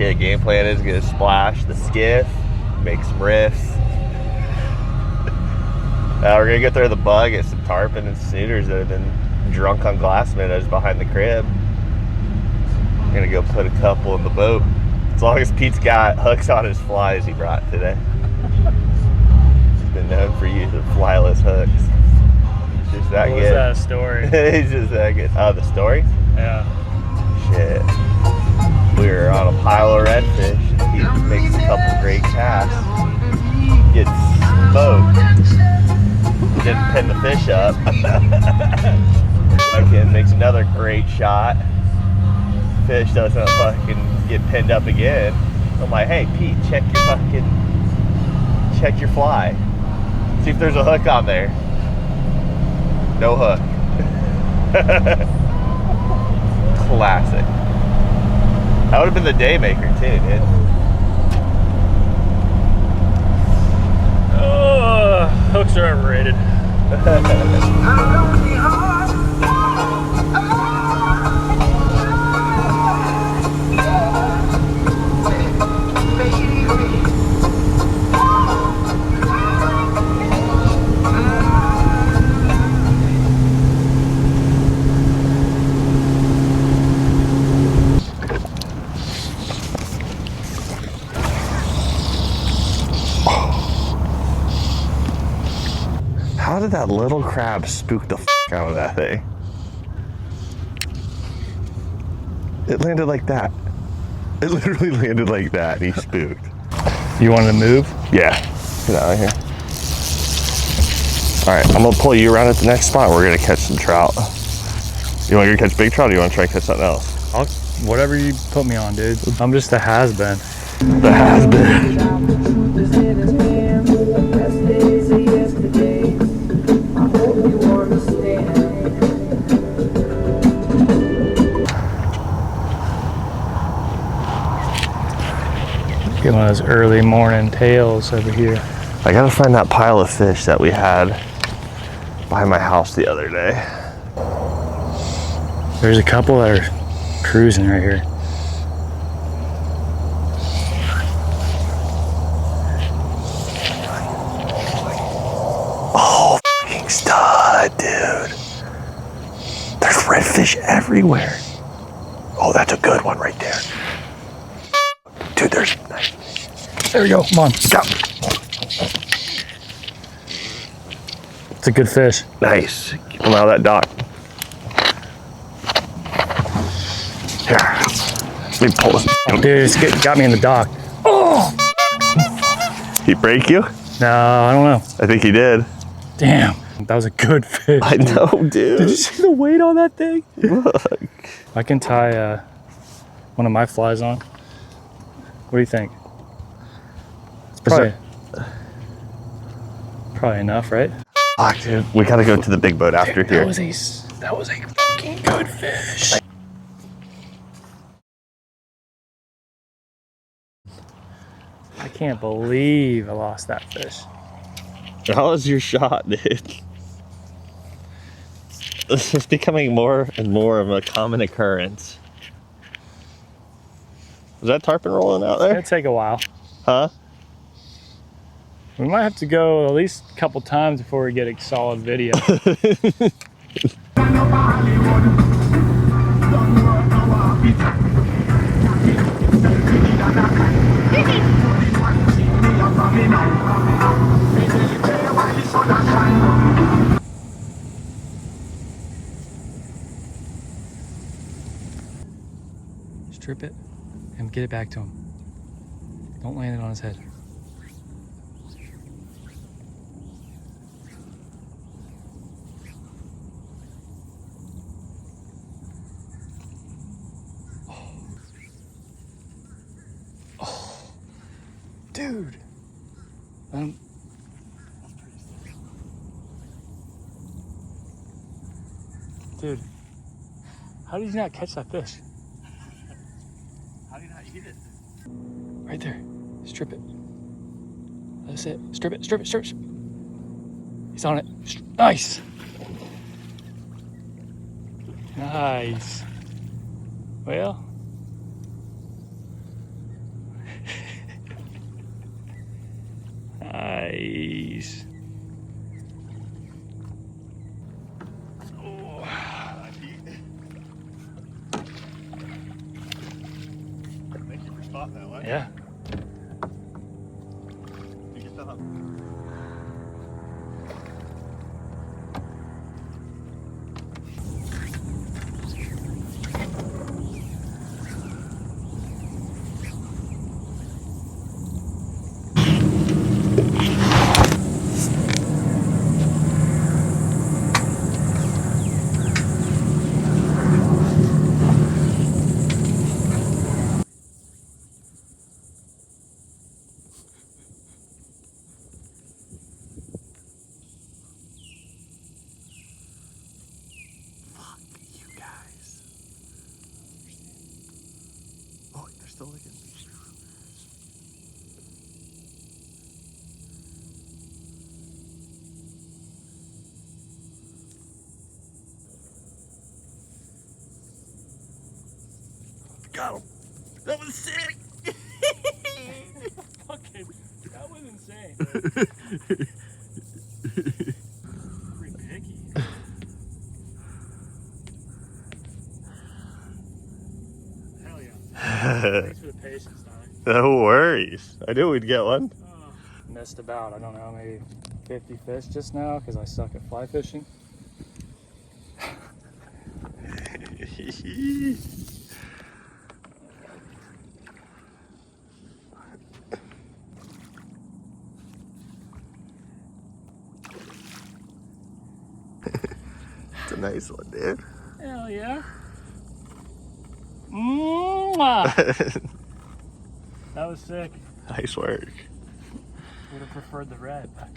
shit. Game plan is gonna splash the skiff, make some riffs. We're gonna get there the bug, get some tarpon and snooters that have been drunk on glass minnows behind the crib. We're gonna go put a couple in the boat. As long as Pete's got hooks on his flies he brought today. He's been known for using flyless hooks. He's just that good. What was that story? He's just that good. Oh, the story? Yeah. Shit. We were on a pile of redfish. He makes a couple great casts. Gets smoked. Didn't pin the fish up. Fucking makes another great shot. Fish doesn't fucking get pinned up again. I'm like, hey Pete, check your fly. See if there's a hook on there. No hook. Classic. That would have been the day maker too, dude. Oh, hooks are overrated. How did that little crab spook the out of that thing? It landed like that. It literally landed like that. He spooked. You wanted to move? Yeah. Get out of here. All right, I'm gonna pull you around at the next spot. We're gonna catch some trout. You want to go catch big trout, or you want to try and catch something else? Whatever you put me on, dude. I'm just a has-been. The has-been. Get one of those early morning tails over here. I gotta find that pile of fish that we had by my house the other day. There's a couple that are cruising right here. Oh, fucking stud, dude. There's redfish everywhere. Oh, that's a good one right there. Dude, there's nice. There we go, come on. Go. It's a good fish. Nice. Keep him out of that dock. Here. Let me pull this. Dude, it's got me in the dock. Oh! He break you? No, I don't know. I think he did. Damn, that was a good fish. I know, dude. Did you see the weight on that thing? Look. I can tie one of my flies on. What do you think? It's probably enough, right? Fuck, dude. We gotta go to the big boat after here. That was a fucking good fish. I can't believe I lost that fish. How was your shot, dude? This is becoming more and more of a common occurrence. Was that tarpon rolling out there? It's gonna take a while. Huh? We might have to go at least a couple times before we get a solid video. Strip it and get it back to him. Don't land it on his head. Dude. Dude, how did you not catch that fish? How do you not eat it? Right there. Strip it. That's it. Strip it, strip it, strip it. He's on it. Nice. Nice. Well, Nice. Oh. Thank you for spotting that one. Yeah. You get the hump. Oh, they're still looking. Got him. That was sick. Fucking, that was insane. Pretty picky. Hell yeah. Thanks for the patience, Ty. No worries. I knew we'd get one. Missed about, I don't know, maybe 50 fish just now because I suck at fly fishing. It's a nice one, dude. Hell yeah. Mwah! That was sick. Nice work. Would have preferred the red, but.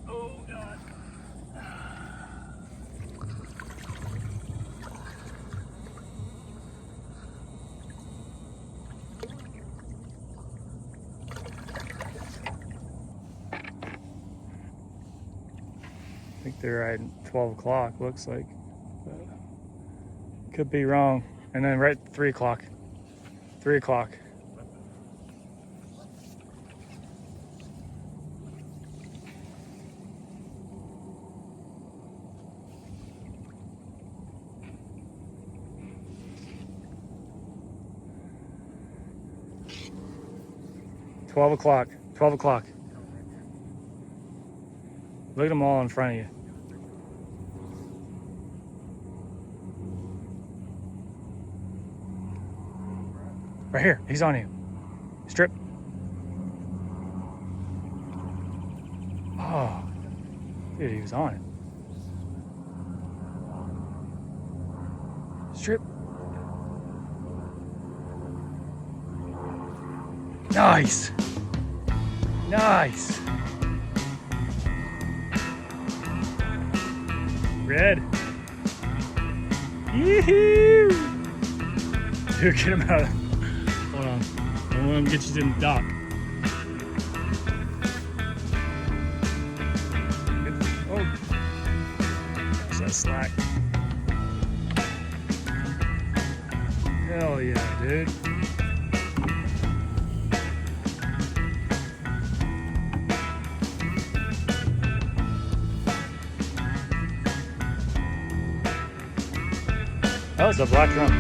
Oh, God. I think they're at 12 o'clock, looks like. But could be wrong. And then right at 3 o'clock. 3 o'clock. $12 o'clock. 12 o'clock. Look at them all in front of you. Right here. He's on you. Strip. Oh. Dude, he was on it. Strip. Nice. Nice. Red. Yee-hoo. Dude, get him out. Hold on. I want him to get you in the dock. Oh. That's that slack. Hell yeah, dude. Oh, it's a black drum.